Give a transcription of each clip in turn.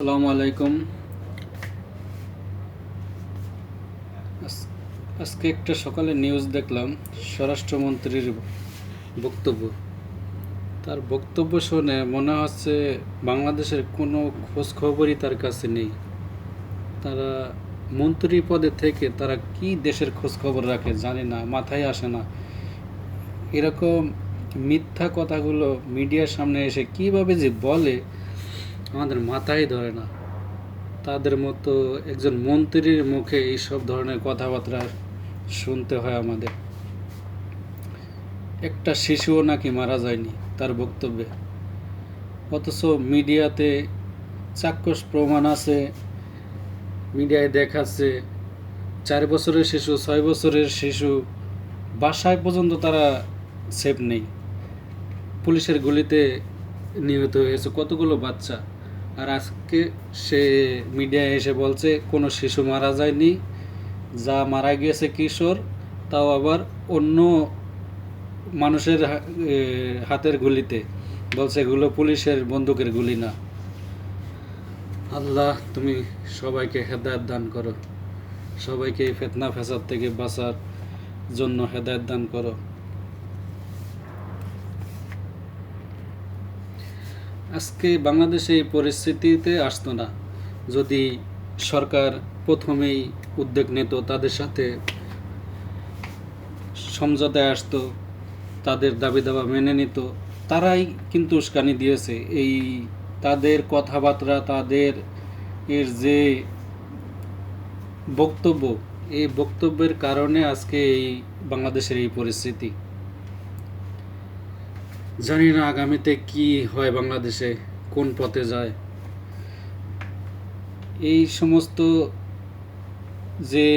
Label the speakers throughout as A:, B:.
A: আসসালামু আলাইকুম। আজকে একটা সকালে নিউজ দেখলাম, স্বরাষ্ট্রমন্ত্রীর বক্তব্য। তার বক্তব্য শুনে মনে হচ্ছে বাংলাদেশের কোনো খোঁজ খবরই তার কাছে নেই। তারা মন্ত্রী পদে থেকে তারা কি দেশের খোঁজ খবর রাখে জানি না, মাথায় আসে না। এরকম মিথ্যা কথাগুলো মিডিয়ার সামনে এসে কিভাবে যে বলে আমাদের মাথায় ধরে না। তাদের মতো একজন মন্ত্রীর মুখে এইসব ধরনের কথাবার্তা শুনতে হয় আমাদের। একটা শিশুও নাকি মারা যায়নি তার বক্তব্যে, অথচ মিডিয়াতে চাক্ষুষ প্রমাণ আছে, মিডিয়ায় দেখাচ্ছে 4 বছরের শিশু, 6 বছরের শিশু বাসায় পর্যন্ত তারা সেফ নেই। পুলিশের গুলিতে নিহত হয়েছে কতগুলো বাচ্চা, আর আজকে সে মিডিয়ায় এসে বলছে কোনো শিশু মারা যায়নি, যা মারা গিয়েছে কিশোর, তাও আবার অন্য মানুষের হাতের গুলিতে। বলছে এগুলো পুলিশের বন্দুকের গুলি না। আল্লাহ, তুমি সবাইকে হেদায়েত দান করো, সবাইকে ফিতনা ফাসাদ থেকে বাঁচার জন্য হেদায়েত দান করো। আজকে বাংলাদেশে এই পরিস্থিতিতে আসতো না যদি সরকার প্রথমেই উদ্যোগ নিত, তাদের সাথে সমঝোতায় আসতো, তাদের দাবি দাবা মেনে নিত। তারাই কিন্তু উস্কানি দিয়েছে। এই তাদের কথাবার্তা, তাদের যে বক্তব্য, এই বক্তব্যের কারণে আজকে এই বাংলাদেশের এই পরিস্থিতি। জানি না আগামীতে কি হয়, বাংলাদেশে কোন পথে যায়। এই সমস্ত যে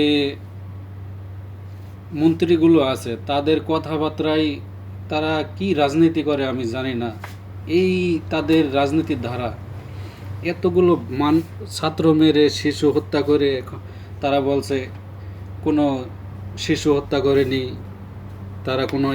A: মন্ত্রীগুলো আছে তাদের কথাবার্তায় তারা কি রাজনীতি করে আমি জানি না। এই তাদের রাজনীতির ধারা, এতগুলো ছাত্র মেরে শিশু হত্যা করে তারা বলছে কোনো শিশু হত্যা করেনি, তারা কোনো